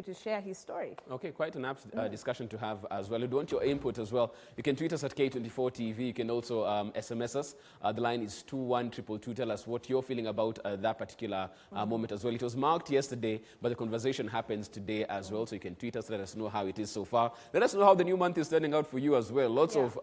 to share his story. Okay, quite an apt discussion to have as well. If you want your input as well, you can tweet us at K24TV. You can also SMS us. The line is 21222. Tell us what you're feeling about that particular moment as well. It was marked yesterday, but the conversation happens today as well. So you can tweet us, let us know how it is so far. Let us know how the new month is turning out for you as well. Lots of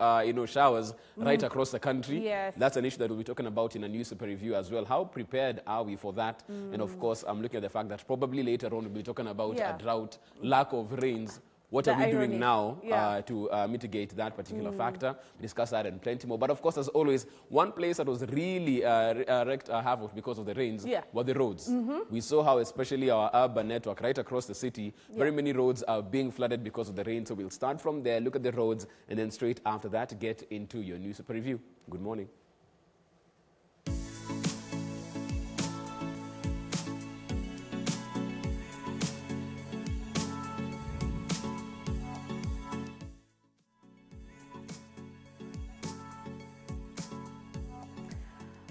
showers right across the country. Yes. That's an issue that we'll be talking about in a newspaper review as well. How prepared are we for that? And of course, I'm looking at the fact that probably later on we'll be talking about a drought, lack of rains. What are we doing now to mitigate that particular factor? We discuss that and plenty more. But of course, as always, one place that was really wreaked havoc because of the rains were the roads. We saw how especially our urban network right across the city, very many roads are being flooded because of the rain. So we'll start from there, look at the roads, and then straight after that, get into your newspaper review. Good morning.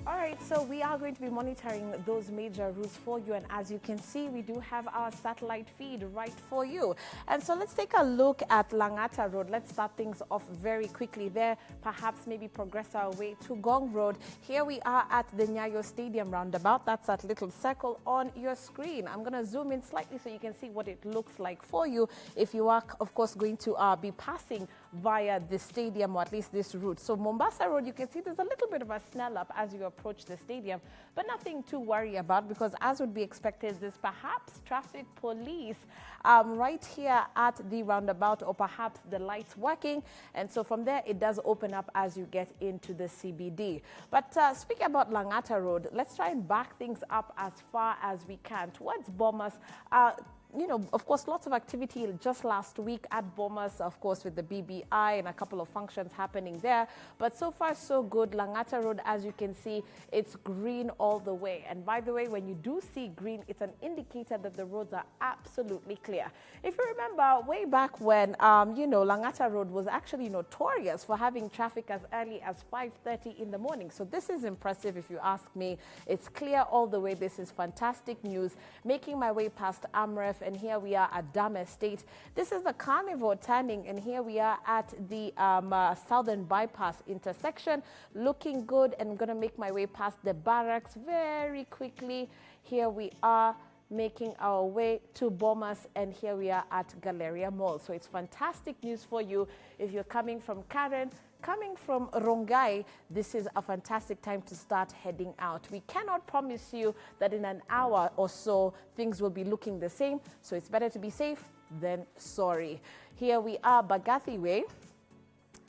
All right, so we are going to be monitoring those major routes for you. And as you can see, we do have our satellite feed right for you. And so let's take a look at Langata Road. Let's start things off very quickly there. Perhaps maybe progress our way to Gong Road. Here we are at the Nyayo Stadium roundabout. That's that little circle on your screen. I'm going to zoom in slightly so you can see what it looks like for you if you are, of course, going to be passing via the stadium, or at least this route. So Mombasa Road, you can see there's a little bit of a snell up as you approach the stadium, but nothing to worry about, because as would be expected, there's perhaps traffic police right here at the roundabout, or perhaps the lights working. And so from there, it does open up as you get into the CBD. But speaking about Langata Road, let's try and back things up as far as we can towards Bomas. You know, of course, lots of activity just last week at Bomas, of course, with the BBI and a couple of functions happening there. But so far, so good. Langata Road, as you can see, it's green all the way. And by the way, when you do see green, it's an indicator that the roads are absolutely clear. If you remember way back when, Langata Road was actually notorious for having traffic as early as 5:30 in the morning. So this is impressive if you ask me. It's clear all the way. This is fantastic news. Making my way past Amref, and here we are at Dam Estate. This is the Carnivore turning, and here we are at the Southern Bypass intersection. Looking good, and I'm going to make my way past the barracks very quickly. Here we are making our way to Bomas, and here we are at Galleria Mall. So it's fantastic news for you if you're coming from Karen. Coming from Rongai, this is a fantastic time to start heading out. We cannot promise you that in an hour or so things will be looking the same, so it's better to be safe than sorry. Here we are, Bagathi Way.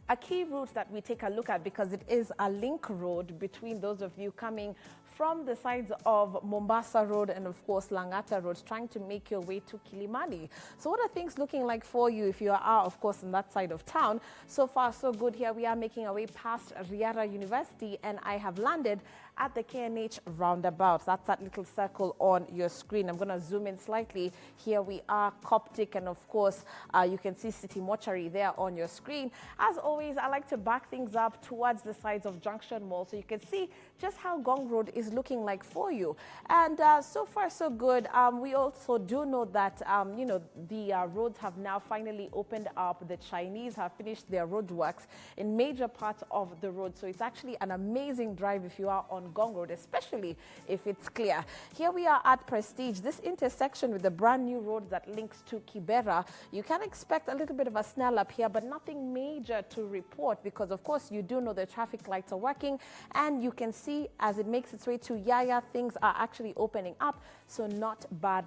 A key route that we take a look at, because it is a link road between those of you coming from the sides of Mombasa Road and, of course, Langata Road, trying to make your way to Kilimani. So what are things looking like for you if you are, of course, on that side of town? So far, so good. Here we are making our way past Riara University, and I have landed at the KNH roundabout. That's that little circle on your screen. I'm going to zoom in slightly. Here we are, Coptic, and of course, you can see City Mortuary there on your screen. As always, I like to back things up towards the sides of Junction Mall so you can see just how Gong Road is looking like for you. And so far, so good. We also do know that, the roads have now finally opened up. The Chinese have finished their roadworks in major parts of the road. So it's actually an amazing drive if you are on Gong Road, especially if it's clear. Here we are at Prestige, this intersection with the brand new road that links to Kibera. You can expect a little bit of a snell up here, but nothing major to report, because of course you do know the traffic lights are working, and you can see as it makes its way to Yaya, things are actually opening up. So not bad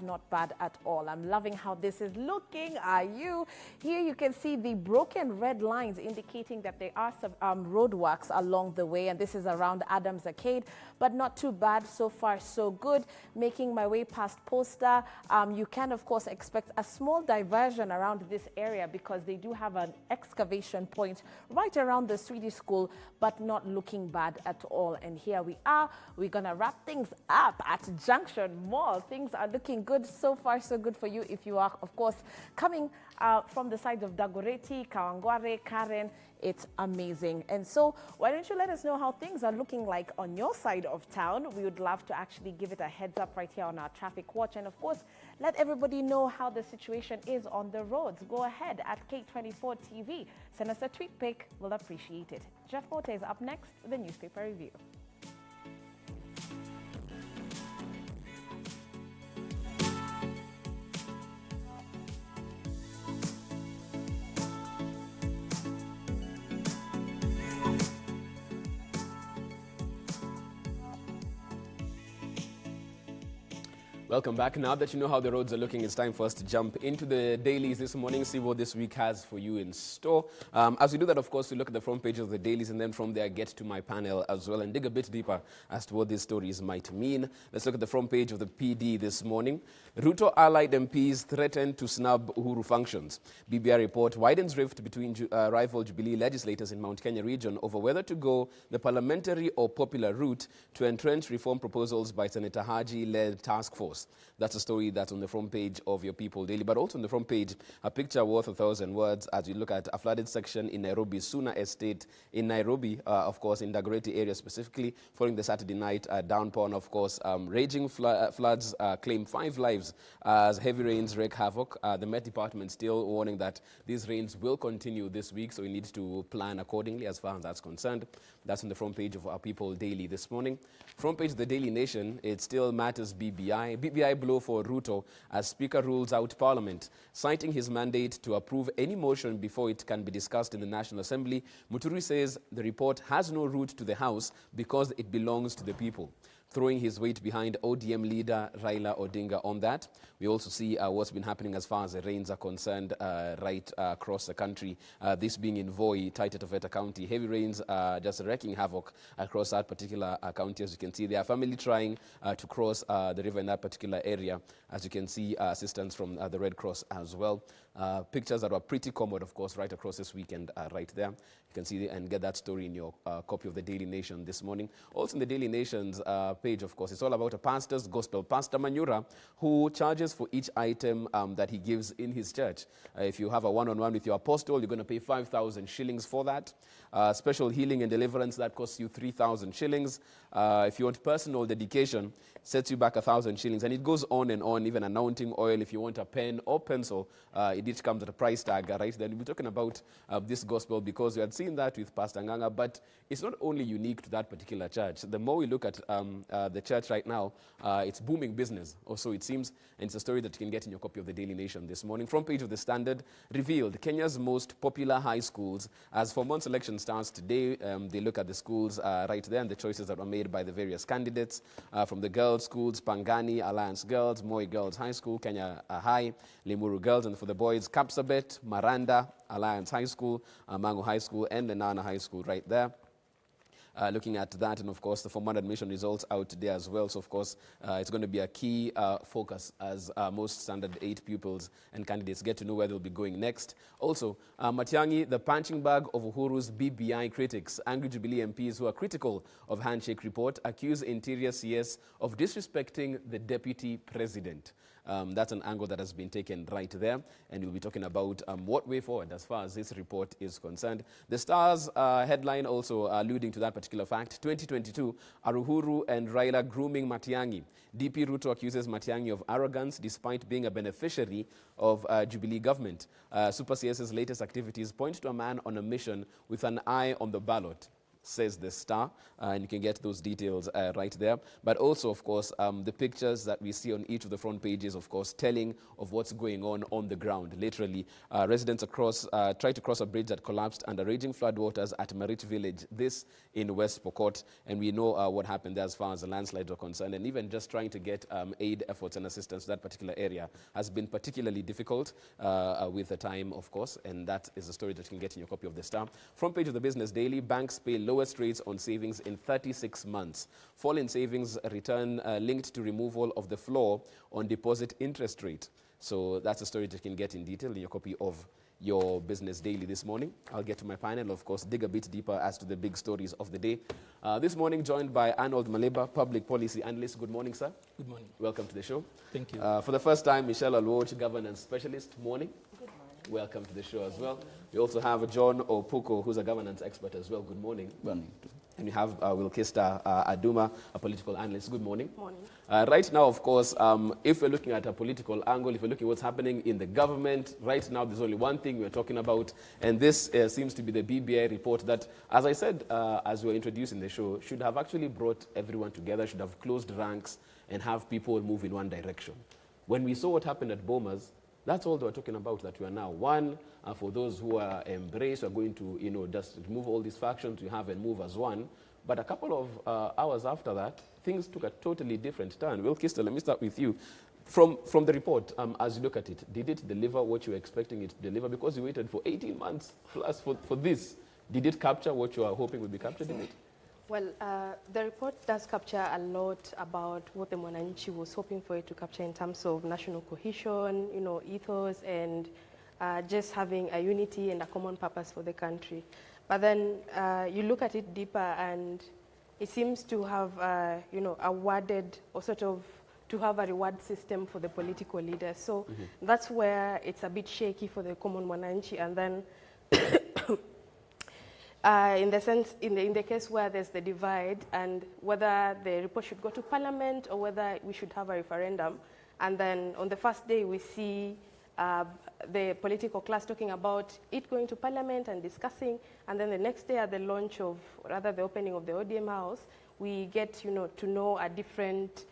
at all. I'm loving how this is looking. Are you? Here you can see the broken red lines indicating that there are some roadworks along the way, and this is around Adams Arcade, but not too bad. So far, so good. Making my way past Posta. You can, of course, expect a small diversion around this area because they do have an excavation point right around the Swedish school, but not looking bad at all. And here we are. We're going to wrap things up at Junction Mall. Things are looking good. So far, so good for you if you are, of course, coming from the sides of Dagoretti, Kawangware, Karen. It's amazing. And so why don't you let us know how things are looking like on your side of town. We would love to actually give it a heads up right here on our traffic watch. And of course, let everybody know how the situation is on the roads. Go ahead at K24 TV. Send us a tweet pic. We'll appreciate it. Jeff Mota is up next with the newspaper review. Welcome back. Now that you know how the roads are looking, it's time for us to jump into the dailies this morning, see what this week has for you in store. As we do that, of course, we look at the front pages of the dailies, and then from there get to my panel as well and dig a bit deeper as to what these stories might mean. Let's look at the front page of the PD this morning. Ruto-allied MPs threaten to snub Uhuru functions. BBI report widens rift between rival Jubilee legislators in Mount Kenya region over whether to go the parliamentary or popular route to entrench reform proposals by Senator Haji-led task force. That's a story that's on the front page of your People Daily, but also on the front page, a picture worth 1,000 words as we look at a flooded section in Nairobi's Suna Estate in Nairobi, of course, in Dagoretti area specifically, following the Saturday night downpour. And of course, raging floods claim 5 lives as heavy rains wreak havoc. The Met Department still warning that these rains will continue this week, so we need to plan accordingly as far as that's concerned. That's on the front page of our People Daily this morning. Front page of the Daily Nation, it still matters BBI. BBI blow for Ruto as Speaker rules out Parliament. Citing his mandate to approve any motion before it can be discussed in the National Assembly, Muturi says the report has no route to the House because it belongs to the people, throwing his weight behind ODM leader Raila Odinga on that. We also see what's been happening as far as the rains are concerned right across the country. This being in Voi, Taita Taveta County. Heavy rains just wreaking havoc across that particular county. As you can see, there are family trying to cross the river in that particular area. As you can see, assistance from the Red Cross as well. Pictures that were pretty common, of course, right across this weekend right there. You can see and get that story in your copy of the Daily Nation this morning. Also in the Daily Nation's page, of course, it's all about a pastor's gospel. Pastor Manyura, who charges for each item that he gives in his church. If you have a one-on-one with your apostle, you're going to pay 5,000 shillings for that. Special healing and deliverance, that costs you 3,000 shillings. If you want personal dedication, sets you back 1,000 shillings. And it goes on and on, even anointing oil. If you want a pen or pencil, it each comes at a price tag, right? Then we're talking about this gospel because we had seen that with Pastor Nganga, but it's not only unique to that particular church. The more we look at the church right now, it's booming business, or so it seems, and it's a story that you can get in your copy of the Daily Nation this morning. Front page of the Standard revealed Kenya's most popular high schools. As for month's election starts today, they look at the schools right there and the choices that were made by the various candidates. From the girls' schools, Pangani, Alliance Girls, Moi Girls High School, Kenya High, Limuru Girls, and for the boys, Kapsabet, Maranda, Alliance High School, Mango High School, and Lenana High School right there. Looking at that, and of course the formal admission results out today as well. So of course it's going to be a key focus as most standard 8 pupils and candidates get to know where they'll be going next. Also, Matiang'i, the punching bag of Uhuru's BBI critics. Angry Jubilee MPs who are critical of handshake report accuse Interior CS of disrespecting the deputy president. That's an angle that has been taken right there, and we'll be talking about what way forward as far as this report is concerned. The Star's headline also alluding to that particular fact. 2022, are Uhuru and Raila grooming Matiang'i? DP Ruto accuses Matiang'i of arrogance despite being a beneficiary of Jubilee government. Super CS's latest activities point to a man on a mission with an eye on the ballot, says the Star, and you can get those details right there. But also, of course, the pictures that we see on each of the front pages, of course, telling of what's going on the ground. Literally, residents across tried to cross a bridge that collapsed under raging floodwaters at Marich Village, this in West Pokot, and we know what happened there as far as the landslides are concerned, and even just trying to get aid efforts and assistance to that particular area has been particularly difficult with the time, of course, and that is a story that you can get in your copy of the Star. Front page of the Business Daily, banks pay lowest rates on savings in 36 months. Fall in savings return linked to removal of the floor on deposit interest rate. So that's a story that you can get in detail in your copy of your Business Daily this morning. I'll get to my panel, of course, dig a bit deeper as to the big stories of the day. This morning, joined by Arnold Maleba, Public Policy Analyst. Good morning, sir. Good morning. Welcome to the show. Thank you. For the first time, Michelle Alwoch, Governance Specialist. Morning. Good morning. Welcome to the show as well. We also have John Opuko, who's a governance expert as well. Good morning. Good morning. And we have Wilkista Aduma, a political analyst. Good morning. Morning. Right now, of course, if we're looking at a political angle, if we're looking at what's happening in the government, right now there's only one thing we're talking about, and this seems to be the BBI report that, as I said, as we were introducing the show, should have actually brought everyone together, should have closed ranks and have people move in one direction. When we saw what happened at Bomas, that's all they were talking about, that we are now one. For those who are embraced, we're going to, just remove all these factions we have and move as one. But a couple of hours after that, things took a totally different turn. Well, Kista, let me start with you. From the report, as you look at it, did it deliver what you were expecting it to deliver? Because you waited for 18 months plus for this. Did it capture what you were hoping would be captured in it? Well, the report does capture a lot about what the Mwananchi was hoping for it to capture in terms of national cohesion, ethos, and just having a unity and a common purpose for the country. But then you look at it deeper, and it seems to have, awarded or sort of to have a reward system for the political leaders. So that's where it's a bit shaky for the common Mwananchi, and then. In the case where there's the divide and whether the report should go to Parliament or whether we should have a referendum, and then on the first day we see the political class talking about it going to Parliament and discussing, and then the next day at the launch of, rather the opening of the ODM house, we get to know a different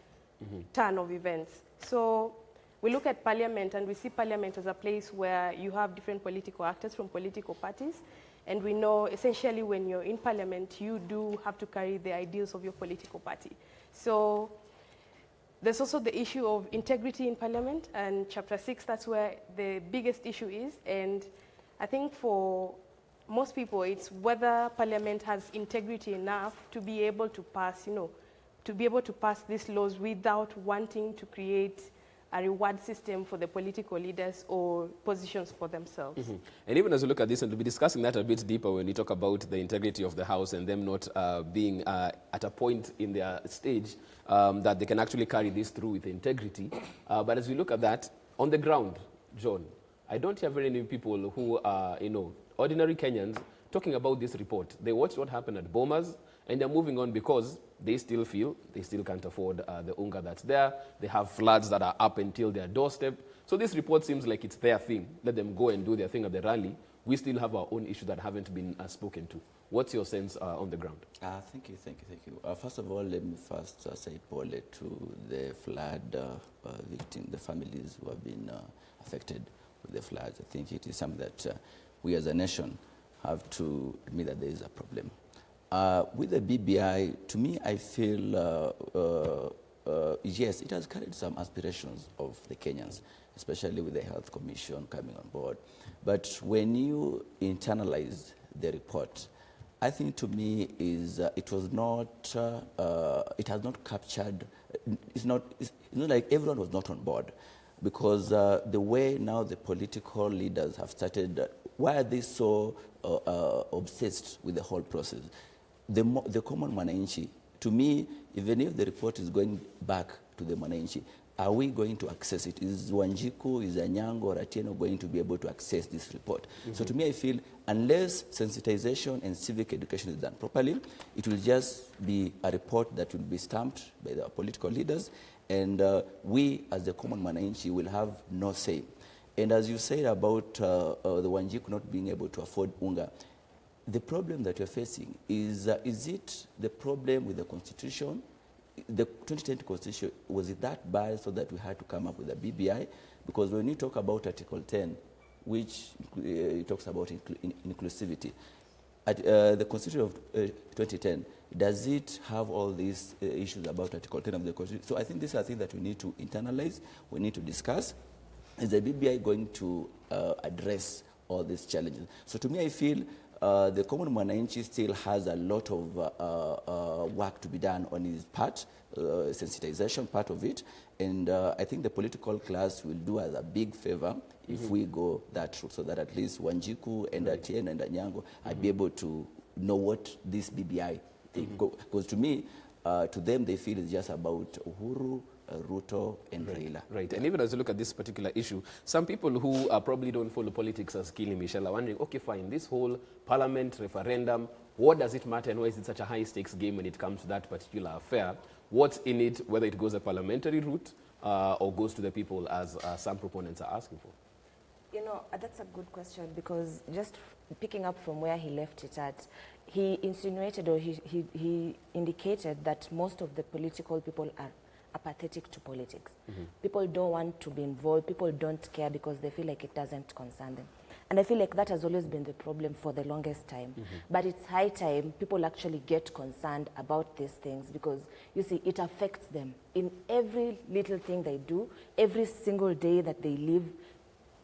turn of events. So we look at Parliament and we see Parliament as a place where you have different political actors from political parties. And we know essentially when you're in Parliament, you do have to carry the ideals of your political party. So there's also the issue of integrity in Parliament, and Chapter 6, that's where the biggest issue is. And I think for most people, it's whether Parliament has integrity enough to be able to pass, these laws without wanting to create a reward system for the political leaders or positions for themselves. And even as we look at this, and we'll be discussing that a bit deeper when we talk about the integrity of the House and them not being at a point in their stage that they can actually carry this through with integrity. But as we look at that, on the ground, John, I don't hear very many people who are, ordinary Kenyans talking about this report. They watched what happened at Bomas, and they're moving on because they still feel they still can't afford the unga that's there. They have floods that are up until their doorstep. So this report seems like it's their thing. Let them go and do their thing at the rally. We still have our own issues that haven't been spoken to. What's your sense on the ground? Thank you. First of all, let me first say pole to the flood victims, the families who have been affected with the floods. I think it is something that we as a nation have to admit that there is a problem. With the BBI, to me, I feel, yes, it has carried some aspirations of the Kenyans, especially with the Health Commission coming on board. But when you internalize the report, I think to me is it has not captured, it's not like everyone was not on board, because the way now the political leaders have started, why are they so obsessed with the whole process? The common Mwananchi, to me, even if the report is going back to the Mwananchi, are we going to access it? Is Wanjiku, is Anyango, or Atieno going to be able to access this report? So to me, I feel unless sensitization and civic education is done properly, it will just be a report that will be stamped by the political leaders, and we, as the common Mwananchi, will have no say. And as you said about the Wanjiku not being able to afford unga, the problem that you're facing is it the problem with the Constitution? The 2010 Constitution, was it that bad so that we had to come up with a BBI? Because when you talk about Article 10, which talks about inclusivity, the Constitution of 2010, does it have all these issues about Article 10 of the Constitution? So I think these are things that we need to internalize, we need to discuss. Is the BBI going to address all these challenges? So to me, I feel the common Mwananchi still has a lot of work to be done on his part, sensitization part of it, and I think the political class will do us a big favor if we go that route, so that at least Wanjiku and Atieno and Anyango are be able to know what this BBI thing, because to me, to them they feel it's just about Uhuru, Ruto and Raila. Right, and even as you look at this particular issue, some people who probably don't follow politics as Kili Michelle are wondering, okay, fine, this whole parliament referendum, what does it matter and why is it such a high-stakes game when it comes to that particular affair? What's in it, whether it goes a parliamentary route or goes to the people, as some proponents are asking for? You know, that's a good question, because just picking up from where he left it at, he insinuated, or he indicated that most of the political people are apathetic to politics. People don't want to be involved, people don't care because they feel like it doesn't concern them. And I feel like that has always been the problem for the longest time. But it's high time people actually get concerned about these things, because, you see, it affects them in every little thing they do, every single day that they live.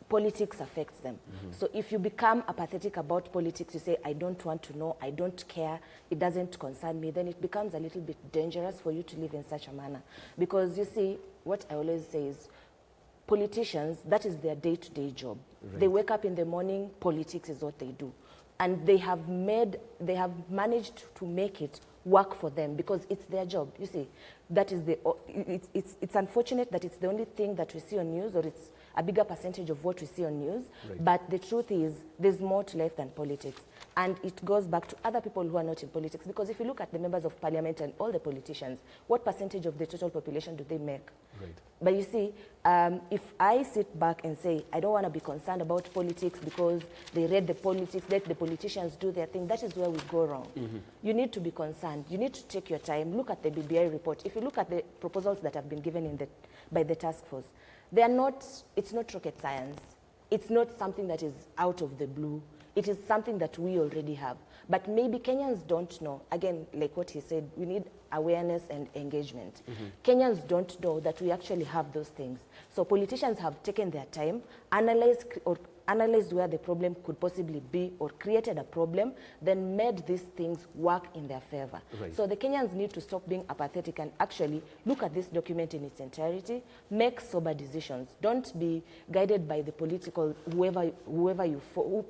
Politics affects them. So if you become apathetic about politics, you say, I don't want to know, I don't care, it doesn't concern me, then it becomes a little bit dangerous for you to live in such a manner. Because, you see, what I always say is, politicians, that is their day-to-day job. Right. They wake up in the morning, politics is what they do. And they have managed to make it work for them because it's their job. You see, that is it's unfortunate that it's the only thing that we see on news, or it's a bigger percentage of what we see on news. Right. But the truth is, there's more to life than politics. And it goes back to other people who are not in politics. Because if you look at the members of parliament and all the politicians, what percentage of the total population do they make? Right. But you see, if I sit back and say, I don't want to be concerned about politics because they read the politics, let the politicians do their thing, that is where we go wrong. You need to be concerned. You need to take your time. Look at the BBI report. If you look at the proposals that have been given by the task force, it's not rocket science. It's not something that is out of the blue. It is something that we already have. But maybe Kenyans don't know. Again, like what he said, we need awareness and engagement. Kenyans don't know that we actually have those things. So politicians have taken their time, analyzed where the problem could possibly be, or created a problem, then made these things work in their favor. Right. So the Kenyans need to stop being apathetic and actually look at this document in its entirety, make sober decisions. Don't be guided by the political,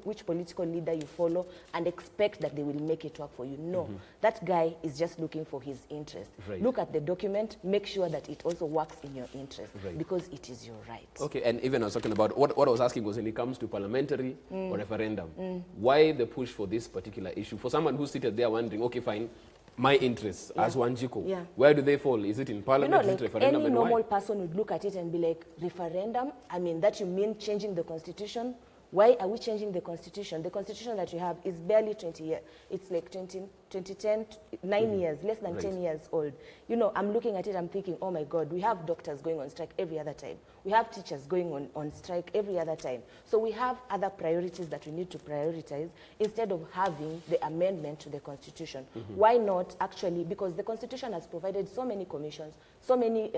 which political leader you follow, and expect that they will make it work for you. No, that guy is just looking for his interest. Right. Look at the document, make sure that it also works in your interest, because it is your right. Okay, and even I was talking about, what I was asking was, when it comes to parliamentary or referendum, why the push for this particular issue? For someone who's seated there wondering, okay, fine, my interests as Wanjiko, where do they fall? Is it in parliament, is it referendum, any normal person would look at it and be like, referendum? I mean, that you mean changing the constitution? Why are we changing the constitution? The constitution that we have is barely 20 years. It's like 2010, 9 years, less than 10 years old. You know, I'm looking at it, I'm thinking, oh my God, we have doctors going on strike every other time. We have teachers going on strike every other time. So we have other priorities that we need to prioritize instead of having the amendment to the constitution. Why not actually, because the constitution has provided so many commissions, so many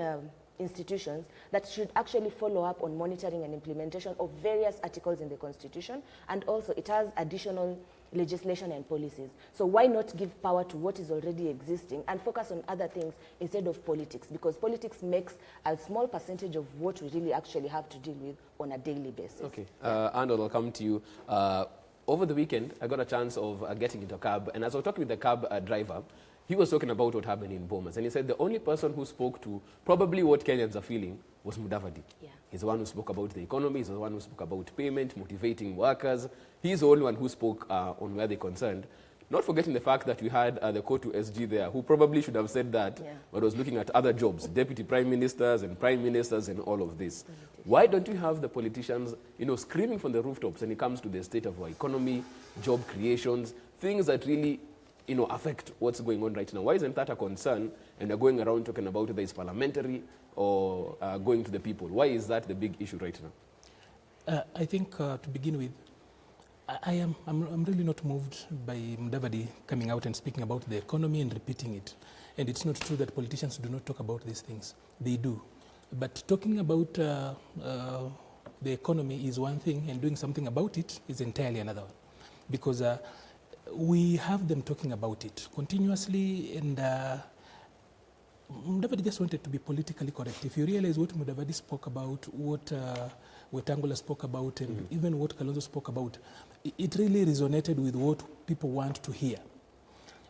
institutions that should actually follow up on monitoring and implementation of various articles in the Constitution, and also it has additional legislation and policies. So why not give power to what is already existing and focus on other things instead of politics? Because politics makes a small percentage of what we really actually have to deal with on a daily basis. Okay, Arnold, I'll come to you. Over the weekend, I got a chance of getting into a cab, and as I was talking with the cab driver, he was talking about what happened in Bomas, and he said the only person who spoke to probably what Kenyans are feeling was Mudavadi. Yeah. He's the one who spoke about the economy, he's the one who spoke about payment, motivating workers. He's the only one who spoke on where they're concerned. Not forgetting the fact that we had the K24ThisSG there, who probably should have said that, but was looking at other jobs, deputy prime ministers and prime ministers and all of this. Why don't you have the politicians, screaming from the rooftops when it comes to the state of our economy, job creations, things that really affect what's going on right now? Why isn't that a concern? And they're going around talking about whether it's parliamentary or going to the people. Why is that the big issue right now? I think to begin with, I'm really not moved by Mudavadi coming out and speaking about the economy and repeating it. And it's not true that politicians do not talk about these things. They do. But talking about the economy is one thing, and doing something about it is entirely another one. Because we have them talking about it continuously, and Mudavadi just wanted to be politically correct. If you realize what Mudavadi spoke about, what Wetangula spoke about, and even what Kalonzo spoke about, it really resonated with what people want to hear.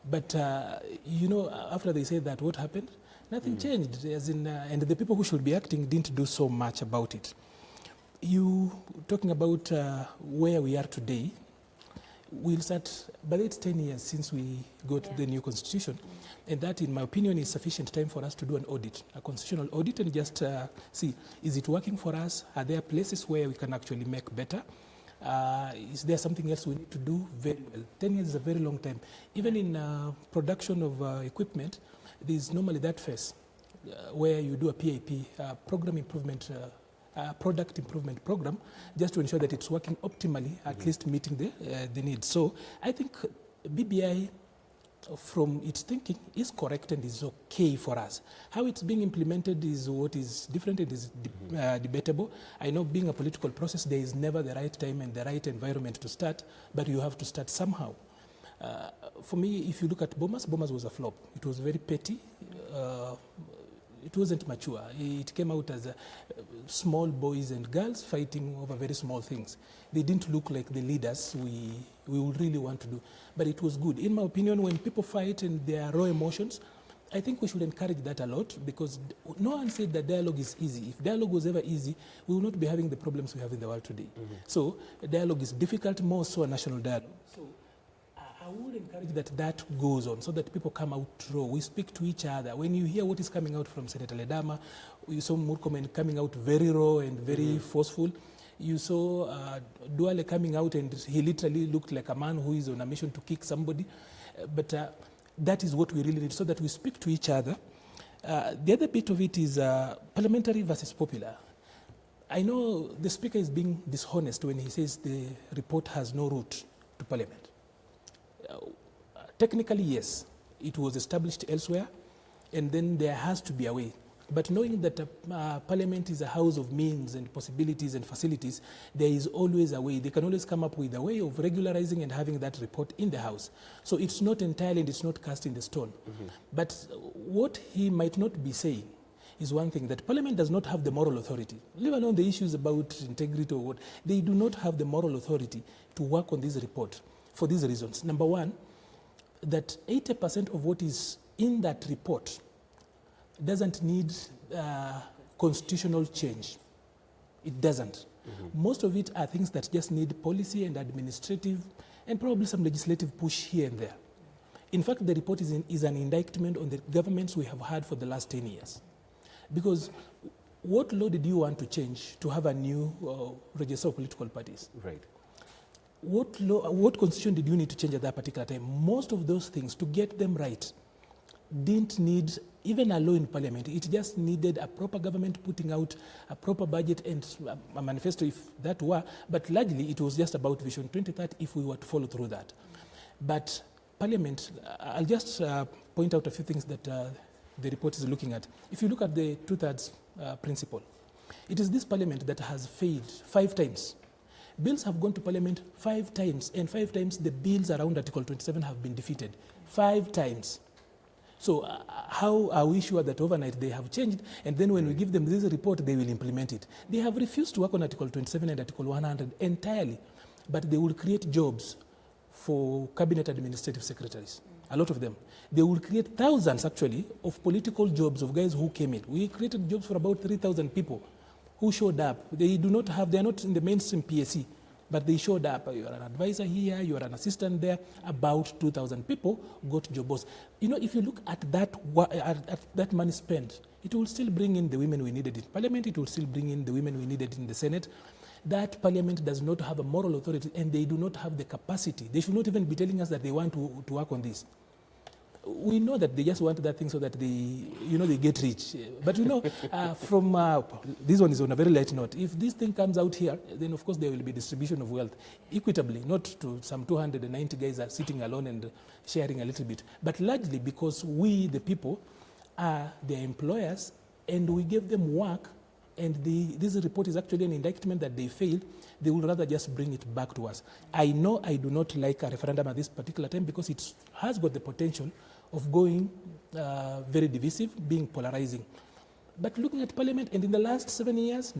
But, after they said that, what happened? Nothing changed, and the people who should be acting didn't do so much about it. You talking about where we are today, we'll start, but it's 10 years since we got the new constitution, and that, in my opinion, is sufficient time for us to do an audit, a constitutional audit, and just see, is it working for us? Are there places where we can actually make better? Is there something else we need to do very well? 10 years is a very long time. Even in production of equipment, there's normally that phase where you do a PIP, program improvement, product improvement program, just to ensure that it's working optimally, at least meeting the needs. So I think BBI, from its thinking, is correct and is okay for us. How it's being implemented is what is different and is debatable. I know, being a political process, there is never the right time and the right environment to start, but you have to start somehow. For me, if you look at Bomas was a flop. It was very petty. It wasn't mature. It came out as small boys and girls fighting over very small things. They didn't look like the leaders we would really want to do. But it was good. In my opinion, when people fight and there are raw emotions, I think we should encourage that a lot, because no one said that dialogue is easy. If dialogue was ever easy, we would not be having the problems we have in the world today. So dialogue is difficult, more so a national dialogue. So I would encourage that goes on, so that people come out raw. We speak to each other. When you hear what is coming out from Senator Ledama, you saw Murkomen coming out very raw and very forceful. You saw Duale coming out, and he literally looked like a man who is on a mission to kick somebody. But that is what we really need, so that we speak to each other. The other bit of it is parliamentary versus popular. I know the Speaker is being dishonest when he says the report has no route to Parliament. Technically, yes, it was established elsewhere, and then there has to be a way. But knowing that Parliament is a house of means and possibilities and facilities, there is always a way. They can always come up with a way of regularizing and having that report in the House. So it's not entirely, and it's not cast in the stone. But what he might not be saying is one thing, that Parliament does not have the moral authority. Leave alone the issues about integrity or what. They do not have the moral authority to work on this report for these reasons. Number one, that 80% of what is in that report doesn't need constitutional change. It doesn't. Most of it are things that just need policy and administrative and probably some legislative push here and there. In fact, the report is an indictment on the governments we have had for the last 10 years. Because what law did you want to change to have a new register of political parties? Right. What law, what constitution did you need to change at that particular time? Most of those things, to get them right, didn't need even a law in Parliament. It just needed a proper government putting out a proper budget and a manifesto, if that were. But largely, it was just about Vision 2030 if we were to follow through that. But Parliament, I'll just point out a few things that the report is looking at. If you look at the two-thirds principle, it is this Parliament that has failed 5 times. Bills have gone to Parliament 5 times, and 5 times the bills around Article 27 have been defeated. 5 times. So how are we sure that overnight they have changed, and then when we give them this report, they will implement it? They have refused to work on Article 27 and Article 100 entirely, but they will create jobs for cabinet administrative secretaries, a lot of them. They will create thousands, actually, of political jobs of guys who came in. We created jobs for about 3,000 people who showed up. They are not in the mainstream PSC, but they showed up. You are an advisor here, you are an assistant there. About 2,000 people got jobs. You know, if you look at that money spent, it will still bring in the women we needed in Parliament, it will still bring in the women we needed in the Senate. That Parliament does not have a moral authority, and they do not have the capacity. They should not even be telling us that they want to work on this. We know that they just want that thing so that they get rich. But this one is on a very light note. If this thing comes out here, then of course there will be distribution of wealth equitably, not to some 290 guys are sitting alone and sharing a little bit, but largely because we, the people, are their employers, and we give them work, and this report is actually an indictment that they failed. They would rather just bring it back to us. I know I do not like a referendum at this particular time because it has got the potential of going very divisive, being polarizing. But looking at Parliament, and in the last 7 years,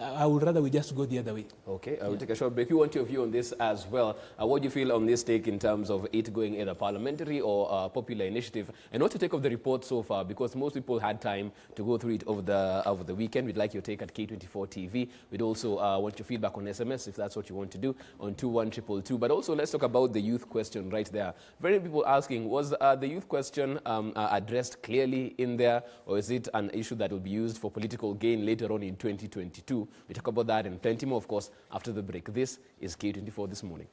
I would rather we just go the other way. Okay, I will take a short break. We want your view on this as well. What do you feel on this take in terms of it going either parliamentary or popular initiative? And what to take of the report so far? Because most people had time to go through it over the weekend. We'd like your take at K24 TV. We'd also want your feedback on SMS if that's what you want to do on 21222. But also let's talk about the youth question right there. Very many people asking, was the youth question addressed clearly in there, or is it an issue that will be used for political gain later on in 2022? We talk about that and plenty more, of course, after the break. This is K24 This Morning.